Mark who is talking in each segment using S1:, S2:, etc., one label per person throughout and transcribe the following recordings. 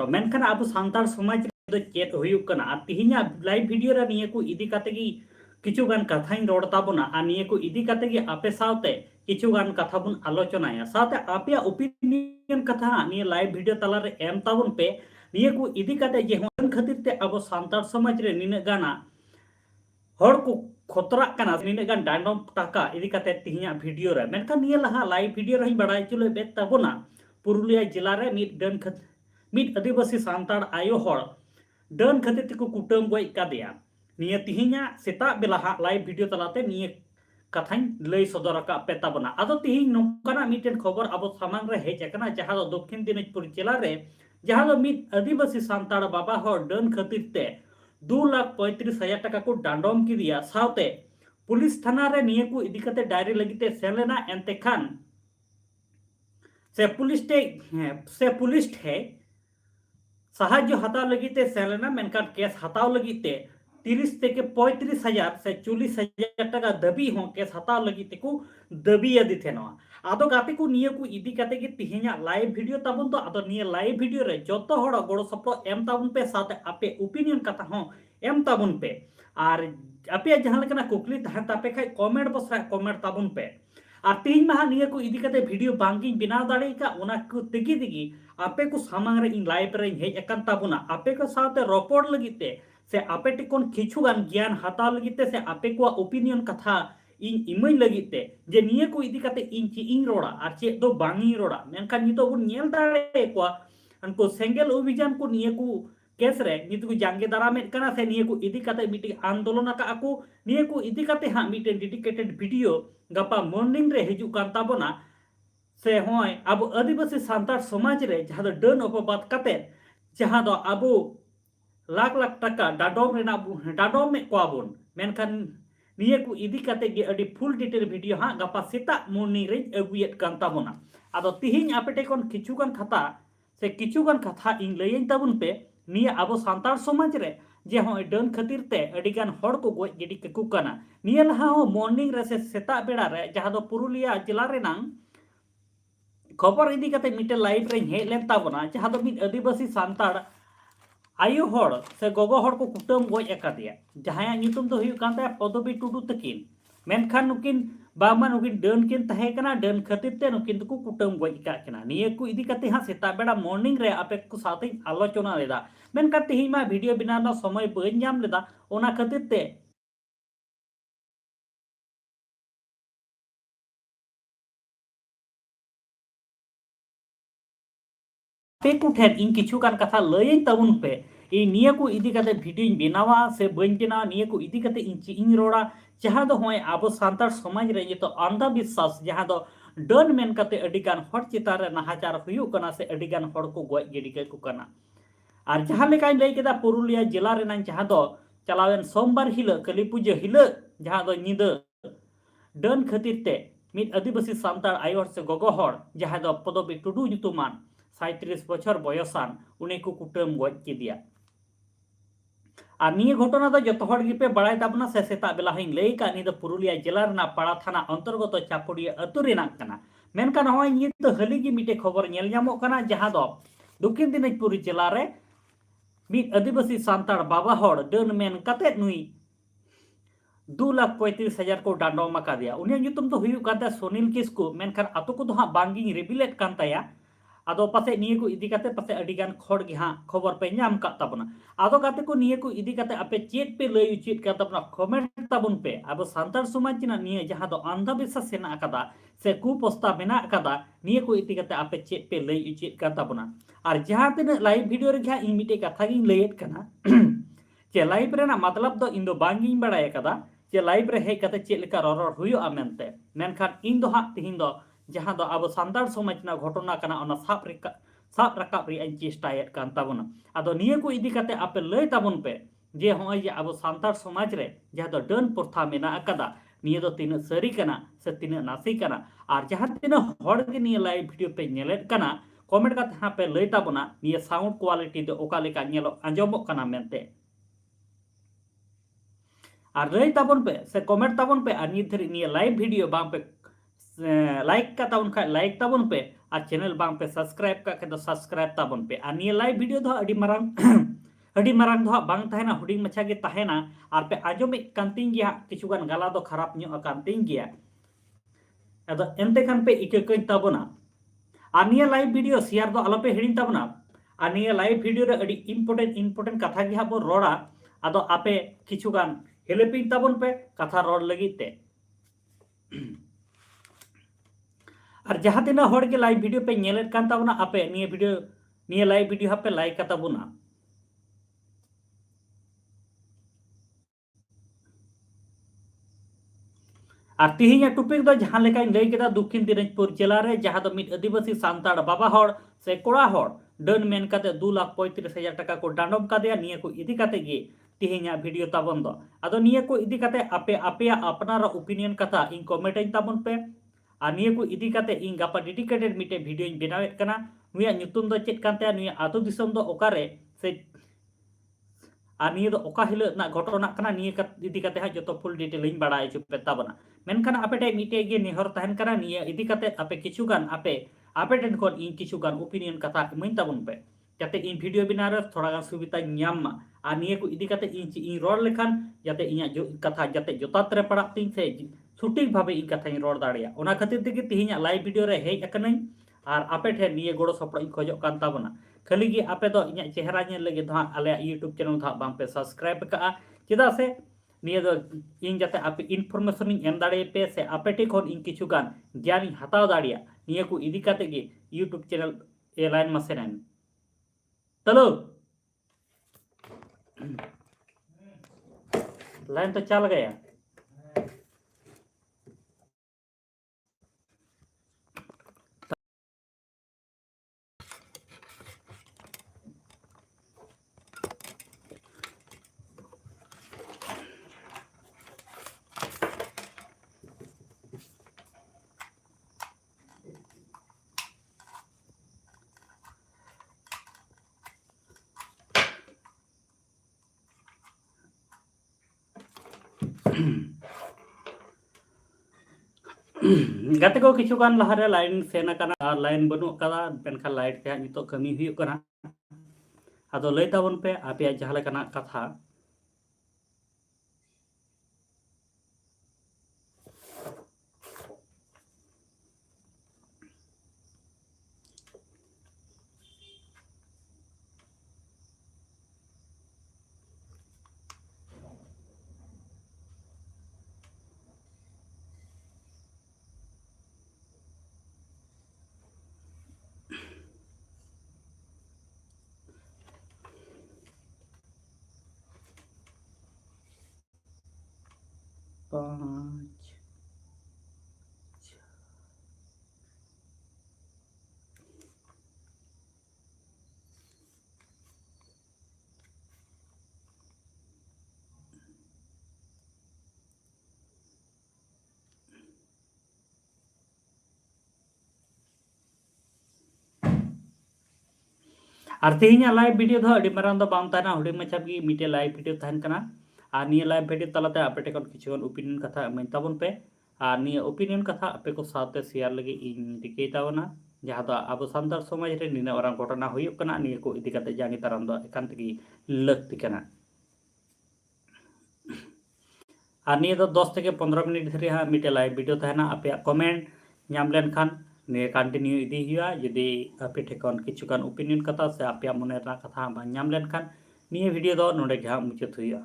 S1: मेनखान अब सानतार समाज रे चेत हुयुक कना और तिहिना लाइव वीडियो रे निये को इदी काते गी किछुगान कथाइन रोड ताबोना और निये को इदी काते गी आपे सावते किछुगान कथा बुन आलोचनाया सावते आपे ओपिनियन कथा निये लाइव वीडियो तला रे एम ताबुन पे निये को इदी काते जे होन खातिर ते अब सानतार समाज रे निने गाना हर को खतरा कना निने गान डांडम टाका इदी काते तिहिना वीडियो रे मेनखान निये लहा लाइव वीडियो रे बड़ाई चुले बे ताबोना पुरुलिया जिला रे मिड डन मिड आदिवासी सानताड़ आयो हर डन खातिर तेको कुटम गई कादेया निये तिहिना सेता बेला लाइव वीडियो तलाते निये कथाइन लई सदर का पेता बना आदो तिहिन नोकाना मिटेन खबर अब सामांग रे हेज अकना जहां दो दक्षिण दिनाजपुर जिला रे जहां दो मिड आदिवासी सानताड़ बाबा हर डन खातिर ते 2,35,000 टाका को डांडम किदिया सावते पुलिस थाना रे निये को इदी कते डायरी लगिते सेलेना एंते खान से पुलिस ठे साहाଯ୍य हताव लगिते सेलेना मेनकान केस हताव लगिते 30 থেকে 35,000 से 40,000 টাকা দাবি হন কেস হতাও লगिते को দাবি দিতে না আদো গাতে को নিয়ে को इदी काते के तिहिना लाइव वीडियो ताबुन तो आदो निये लाइव वीडियो रे जतो हड़ गड़ो सप्रो एम ताबुन पे साथे आपे ओपिनियन कथा हो एम ताबुन पे और आपे जहां लेकना कुकली तहन तापे खाय कमेंट बस कमेंट ताबुन पे और तीन माह निये को इदी काते वीडियो बांगी बिना दाड़े का ओना को तिगी तिगी आपे को सामांग रे इन लाइव रे हेज अकन ताबुना आपे को साथे रपोर्ट लगिते से आपे टिकोन किछुगान ज्ञान हताव लगिते से आपे को ओपिनियन कथा इन इमई लगिते जे निये को इदी काते इन ची इन रोड़ा और चे दो बांगी रोड़ा मेनखान नितो बुन नेल दाड़े को अनको सेंगेल अभियान को निये को केस रे नितो को जांगे दारामेट कना से निये को इदी काते मिटी आंदोलन का को निये को इदी काते हा मिटे डेडिकेटेड वीडियो गपा मॉर्निंग रे हिजु कान ताबोना से होय अब आदिवासी सानतार समाज रे जहां दो डन अपबाद काते जहां दो अबो लाख लाख टाका डाडोम रेना डाडोम में कोबन मेनखान निये को इदी काते गे अडी फुल डिटेल वीडियो हा गपा सेता मॉर्निंग रे अगुयेत कान ताबोना आदो तिहिन आपेटे कोन किछुगान खाता से किछुगान कथा इन लयन ताबुन पे निये अब सानतार समाज रे जे होय डन खातिर ते अडिगान हड़ को गोय गिडी केकु कना निये लहा हो मॉर्निंग रे से सेता बेड़ा रे जहां दो पुरुलिया जिला रे नांग खबर इदी काते मिटे लाइव रे हे लेन ताबोना जहां दो मिट आदिवासी सानताड़ आयो हड़ से गोगो हड़ को कुटम गोय एकादिया जहां नितुम दो हुयु कान ता पदबी टुडू तकिन मेनखान नुकिन बामा नुकिन डन किन तहे कना डन खातिर ते नुकिन को कुटम गोय का कना निये को इदी काते हा सेता बेड़ा मॉर्निंग रे आपे को साथे आलोचना लेदा मेनका तिहि मा वीडियो बिना समय बई नाम लेदा ओना खातिर ते पे कुठेन इन किछुगान कथा लयन ताबुन पे इ निये को इदी काते वीडियो बनावा से बई बिना निये को इदी काते इन रोड़ा जहां दो होय आबो सानतार समाज रे तो अंधविश्वास जहां दो डन मेन काते अडिगान हड़ चितार रे नाहाचार हुयु कना से अडिगान हड़ को गोय गिडी के कना और जहां लेकाय लय केदा पुरुलिया जिला रे नां जहां दो चलावेन सोमवार हिल काली पूजा हिल जहां दो निद डन खातिर ते मिट आदिवासी सानताड़ आयो से गोगो हड़ जहां दो पदबी टुडू जुतुमान 37 बछर बयसान उनी को कुटम गज किदिया और निये घटना दो जतो हड़ गिपे बड़ाय ताबना से सेता बेला हिन लय का नि दो पुरुलिया जिला रना पाड़ा थाना अंतर्गत चापुड़िया अतु रेना कना मेनकान होय नि तो हली गी मिटे खबर नेल जामो कना जहां दो दक्षिण दिनाजपुर जिला रे मिट आदिवासी सानताड़ बाबा हड़ डन मेन काते नुई 2,35,000 को डांडो मका दिया उनी नितुम तो हुयु काते सोनिल किस्कु मेनखान आतो को दो हा बांगी रिबिलेट कान ताया आदो पासे निये को इदी काते पासे अडिगान खड़ गे हां खबर पे नाम का ताबना आदो काते को निये को इदी काते आपे चेत पे लय उचित का ताबना कमेंट ताबुन पे अब सानतार समाज ना निये जहां दो अंधविश्वास सेना अकादा से कुप्रस्ताव मेना अकादा निये को इदी काते आपे चेत पे लय उचित का ताबना और जहां तिना लाइव वीडियो रे जहां इन मिटे कथा गिन लयत कना जे लाइव रे ना मतलब दो इन दो बांगी बड़ाय अकादा जे लाइव रे हे काते चेत लेका ररर हुयो आमेनते मेनखान इन दो हा तिहिन दो जहां दो अब सानताड़ समाज ना घटना कना ओना साब रकाब रे चेष्टायत कान ताबोना आदो निये को इदी काते आपे लय ताबुन पे जे होय जे अब सानताड़ समाज रे जहां दो डन प्रथा मेना अकादा निये दो तिना सरी कना से तिना नासी कना और जहां तिना हड़ के निये लाइव वीडियो पे नेलेत कना कमेंट काते हा पे लय ताबोना निये साउंड क्वालिटी दो ओका लेका नेलो आंजमो कना मेनते और लय ताबुन पे से कमेंट ताबुन पे और निये धरि निये लाइव वीडियो बाम पे लाइक का ताबुन खा लाइक ताबुन पे और चैनल बांग पे सब्सक्राइब का के सब्सक्राइब ताबन पे और निये लाइव वीडियो दो अडी मरांग अडी मरांग दो बांग तहना हुडिंग मछा गे तहना और पे आजोम कांतिंग गया किछुगान गाला दो खराब न्यो कांतिंग गया अदो एंते खान पे इके कई ताबना और निये लाइव वीडियो शेयर दो आलोपे हिडिंग ताबना और निये लाइव वीडियो रे अडी इम्पोर्टेंट कथा गे हाबो रोड़ा अदो आपे किछुगान हेलेपिंग ताबन पे कथा रोड लगी ते और जहाँ तीना हर के लाइव वीडियो पे नेलेट कान ताबना आपे निये लाइव वीडियो पे लाइक का ताबना और तिहिना टॉपिक दो जहाँ लेका लई केदा दक्षिण दिनाजपुर जिला रे जहाँ दो मिट आदिवासी सांताड़ बाबा हर से कोड़ा हर डन मेन काते 2,35,000 टाका को डांडम कादेया निये को इदी काते गे तिहिना वीडियो ताबन दो आदो निये को इदी काते आपे आपे अपनार ओपिनियन कथा इन कमेंट ताबन पे और निये को इदी काते इन गापा डेडिकेटेड मिटे वीडियो इन बनावेत कना नुया ᱧᱩᱛᱩᱢ दो चेक कानते नुया आतो दिसम दो ओकारे से और निये दो ओका हिल ना घटना कना निये इदी काते हा जतो फुल डिटेल इन बड़ा आइचु पे ताबना मेनखान आपे टे मिटे गे निहर तहन कना निये इदी काते आपे किछुगान आपे टेन कोन इन किछुगान ओपिनियन कथा इमन ताबन पे जाते इन वीडियो बिना रे थोड़ा गान सुविधा ᱧᱟᱢ मा और निये को इदी काते इन रोड लेखान जाते इया कथा जाते जोतात रे पड़ा तिन से सटीक भावे इन कथा इन रोड दाड़िया ओना खातिर तेगे तिहिना लाइव वीडियो रे हेज अकनई और आपे ठे निये गोड़ो सपड़ इन खोजो कान ताबना खाली गे आपे दो इया चेहरा नेल लगे दो आले यूट्यूब चैनल दो बांग पे सब्सक्राइब का चेदा से निये दो इन जाते आपे इनफॉरमेशन इन एम दाड़े पे से आपे टे खोन इन किछुगान ज्ञान इन हताव दाड़िया निये को इदी काते गे यूट्यूब चैनल ए लाइन मसेन चलो लाइन तो चल गया गाते को किछुगान लहारे लाइन सेना कना लाइन बनु कदा पेनखा लाइट के नितो कमी हुई कना आदो लई ताबन पे आपे जहां लेकना कथा पाँच और तेहिना लाइव वीडियो दो अडी मारांग दो बाम ताना हुडी मछा गी मिटे लाइव वीडियो तहन कना और निये लाइव वीडियो तलाते आपे टे कोन किछुगान ओपिनियन कथा इमन ताबन पे और निये ओपिनियन कथा आपे को साथे शेयर लगे इन रिके ताबना जहाँ दो अब सान्तार समाज रे निना वरां घटना हुयुक कना निये को इदी काते जांगी ताराम दो एकांत गी लक्ति कना और निये दो 10 থেকে 15 मिनट धरि हा मिटे लाइव वीडियो तहना आपे कमेंट ᱧᱟᱢ लेनखान निये कंटिन्यू इदी हुआ यदि आपे ठेकन किछुगान ओपिनियन कथा से आपे मने रा कथा बा ᱧᱟᱢ लेनखान निये वीडियो दो नोडे गे मुचाद हुआ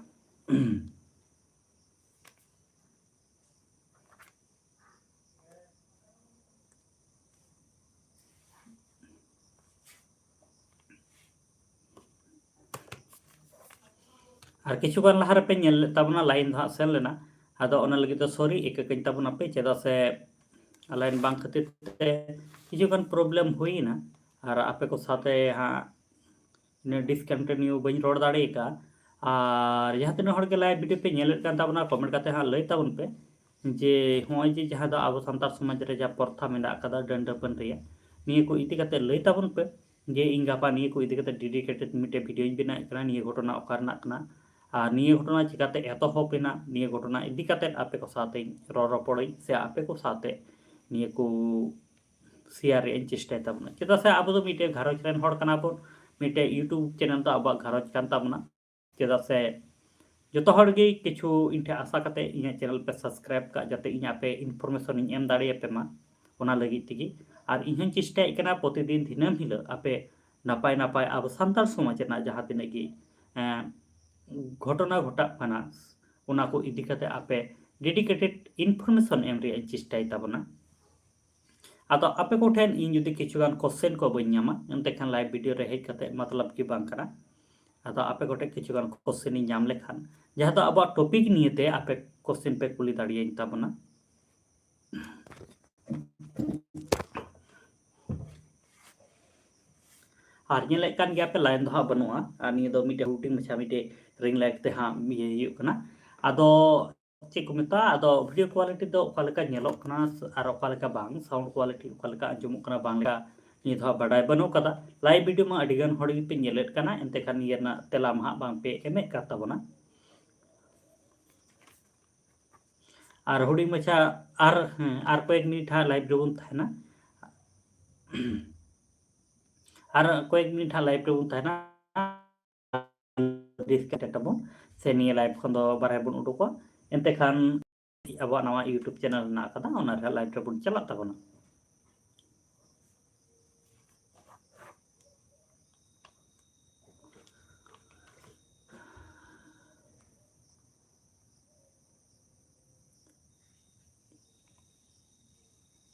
S1: और किछुगान लहारे पे नेल ताबना लाइन दो सेन लेना आदो ओना लगी तो सॉरी एक कइन ताबना पे चेदा से लाइन बांग खातिर ते किछुगान प्रॉब्लम हुईना और आपे को साथे हा ने डिसकंटिन्यू बइन रोड दाड़े का और जहाँ तीन हर के लाइव वीडियो पे नेल कान ताबना कमेंट काते हा लई ताबन पे जे होय जे जहाँ दो अब सान्तार समाज रे जा प्रथा मेना कदा डंडपन रे निये को इति काते लई ताबन पे जे इन गापा निये को इति काते डेडिकेटेड मिटे वीडियो इन बिना कना निये घटना ओकारना कना और निये घटना चिकाते एतोहबेना निये घटना इदी काते आपे को साथे रपड़ई से आपे को साथे निये को শেয়ার ᱨᱮᱭᱟᱜ ᱪᱮᱥᱴᱟᱭ ᱛᱟᱵᱚᱱᱟ ᱪᱮᱫᱟᱜ ᱥᱮ ᱟᱵᱚ ᱫᱚ ᱢᱤᱫᱴᱮᱱ ᱜᱷᱟᱨᱚᱸᱡᱽ ᱨᱮᱱ ᱦᱚᱲ ᱠᱟᱱᱟ ᱵᱚᱱ ᱢᱤᱫᱴᱮᱱ ᱤᱭᱩᱴᱩᱵᱽ ᱪᱮᱱᱮᱞ ᱫᱚ ᱟᱵᱚᱣᱟᱜ ᱜᱷᱟᱨᱚᱸᱡᱽ ᱠᱟᱱ ᱛᱟᱵᱚᱱᱟ ᱪᱮᱫᱟᱜ ᱥᱮ ᱡᱚᱛᱚ ᱦᱚᱲ ᱜᱮ ᱠᱤᱪᱷᱩ ᱤᱧ ᱴᱷᱮᱱ ᱟᱥᱟ ᱠᱟᱛᱮ ᱤᱧᱟᱹᱜ ᱪᱮᱱᱮᱞ ᱯᱮ ᱥᱟᱵᱥᱠᱨᱟᱭᱤᱵ ᱠᱟᱜ ᱡᱟᱛᱮ ᱤᱧ ᱟᱯᱮ ᱤᱱᱯᱷᱚᱨᱢᱮᱥᱚᱱ ᱤᱧ ᱮᱢ ᱫᱟᱲᱮᱭᱟᱯᱮ ᱢᱟ ᱚᱱᱟ ᱞᱟᱹᱜᱤᱫ ᱛᱮᱜᱮ ᱟᱨ ᱤᱧ ᱦᱚᱸᱧ ᱪᱮᱥᱴᱟᱭᱮᱫ ᱠᱟᱱᱟ ᱯᱨᱚᱛᱤᱫᱤᱱ ᱫᱤᱱᱟᱹᱢ ᱦᱤᱞᱳᱜ ᱟᱯᱮ ᱱᱟᱯᱟᱭ ᱱᱟᱯᱟᱭ ᱟᱵᱚ ᱥᱟᱱᱛᱟᱲ ᱥᱚᱢᱟᱡᱽ ᱨᱮᱱᱟᱜ ᱡᱟᱦᱟᱸ ᱛᱤᱱᱟᱹᱜ ᱜᱮ ᱜᱷᱚᱴᱚᱱᱟ ᱜᱷᱚᱴᱟᱜ ᱠᱟᱱᱟ ᱚᱱᱟ ᱠᱚ ᱤᱫᱤ ᱠᱟᱛᱮ ᱟᱯᱮ ᱰᱮডিকেটেড ᱤᱱᱯᱷᱚᱨᱢᱮᱥᱚᱱ ᱮᱢ ᱨᱮᱭᱟᱜ ᱤᱧ ᱪᱮᱥᱴᱟᱭ ᱛᱟᱵᱚᱱᱟ ᱟᱫᱚ ᱟᱯᱮ ᱠᱚᱴᱷᱮᱱ ᱤᱧ ᱡᱩᱫᱤ ᱠᱤᱪᱷᱩᱜᱟᱱ ᱠᱚᱥᱪᱮᱱ ᱠᱚ ᱵᱟᱹᱧ ᱧᱟᱢᱟ ᱮᱱᱛᱮ ᱠᱷᱟᱱ ᱞᱟइव ভিডিও ᱨᱮ ᱦᱮᱡ ᱠᱟᱛᱮ ᱢᱚᱛᱞᱚᱵ ᱜᱮ ᱵᱟᱝ ᱠᱟᱱᱟ ᱟᱫᱚ ᱟᱯᱮ ᱠᱚᱴᱷᱮᱱ ᱠᱤᱪᱷᱩᱜᱟᱱ ᱠᱚᱥᱪᱮᱱ ᱤᱧ ᱧᱟᱢ ᱞᱮᱠᱷᱟᱱ ᱡᱟᱦᱟᱸ ᱫᱚ ᱟᱵᱚᱣᱟᱜ ᱴᱚᱯᱤक ᱱᱤᱭᱮᱛᱮ ᱟᱯᱮ ᱠᱚᱥᱪᱮᱱ ᱯᱮ ᱠᱩᱞᱤ ᱫᱟᱲᱮᱭᱟᱹᱧ ᱛᱟᱵᱚᱱᱟ ᱟᱨ ᱧᱮᱞᱮᱫ ᱠᱟᱱ ᱜᱮᱭᱟ ᱯᱮ ᱞᱟᱭᱤᱱ ᱫᱚ ᱦᱟᱸᱜ ᱵᱟᱹᱱᱩᱜᱼᱟ ᱟᱨ ᱱᱤᱭᱟᱹ ᱫᱚ ᱢᱤᱫᱴᱮᱡ ᱦᱩᱰᱤᱧ ᱢᱟᱪᱷᱟ ᱢᱤᱫᱴᱮᱡ ᱨᱤᱝ ᱞᱟइट ᱛᱮ ᱦᱟᱸᱜ ᱤᱭᱟᱹ ᱦᱩᱭᱩᱜ ᱠᱟᱱᱟ ᱟᱫᱚ ᱪᱮᱫ ᱠᱚ ᱢᱮᱛᱟᱜᱼᱟ ᱟᱫᱚ ᱵᱷᱤᱰᱤᱭᱳ ᱠᱳᱣᱟᱞᱤᱴᱤ ᱫᱚ ᱚᱠᱟ ᱞᱮᱠᱟ ᱧᱮᱞᱚᱜ ᱠᱟᱱᱟ ᱟᱨ ᱚᱠᱟ ᱞᱮᱠᱟ ᱵᱟᱝ ᱥᱟᱣᱩন্ড ᱠᱳᱣᱟᱞᱤᱴᱤ ᱚᱠᱟ ᱞᱮᱠᱟ ᱟᱸᱡᱚᱢᱚᱜ ᱠᱟᱱᱟ ᱵᱟᱝ ᱞᱮᱠᱟ ᱱᱤᱭᱟᱹ ᱫᱚ ᱵᱟᱰᱟᱭ ᱵᱟᱹᱱᱩᱜ ᱠᱟᱫᱟ ᱞᱟइव ভিডিও ᱢᱟ ᱟᱹᱰᱤ ᱜᱟᱱ ᱦᱚᱲ ᱜᱮᱯᱮ ᱧᱮᱞᱮᱫ ᱠᱟᱱᱟ ᱮᱱᱛᱮ ᱠᱷᱟᱱ ᱱᱤᱭᱟᱹ ᱨᱮᱱᱟᱜ ᱛᱮᱞᱟ ᱢᱟ ᱦᱟᱸᱜ ᱵᱟᱝ ᱯᱮ ᱮᱢᱮᱫ ᱠᱟᱱ ᱛᱟᱵᱚᱱᱟ ᱟᱨ ᱦᱩᱰᱤᱧ ᱢᱟᱪᱷᱟ ᱟᱨ ᱠᱚᱭᱮᱠ ᱢᱤᱱᱤᱴ ᱦᱟᱸᱜ ᱞᱟइव ᱨᱮᱵᱚᱱ ᱛᱟᱦᱮᱱᱟ ᱟᱨ ᱠᱚᱭᱮᱠ ᱢᱤᱱᱤᱴ ᱦᱟᱸᱜ ᱞᱟइव ᱨᱮᱵᱚᱱ ᱛᱟᱦᱮᱱᱟ ᱰᱤᱥᱠᱟᱱᱮᱠᱴ ᱟᱵᱚᱱ ᱥᱮ ᱱᱤᱭᱟᱹ ᱞᱟइव ᱠᱷᱚᱱ ᱫᱚ ᱵᱟᱨᱦᱮ ᱵᱚᱱ ᱩᱰᱩᱠᱚᱜᱼᱟ ᱮᱱᱛᱮ ᱠᱷᱟᱱ ᱟᱵᱚᱣᱟᱜ ᱱᱟᱣᱟ ᱤᱭᱩᱴᱩᱵᱽ ᱪᱮᱱᱮᱞ ᱢᱮᱱᱟᱜ ᱟᱠᱟᱫᱟ ᱚᱱᱟ ᱨᱮ ᱞᱟइভ ᱨᱮᱵᱚᱱ ᱪᱟᱞᱟᱜ ᱛᱟᱵᱚᱱᱟ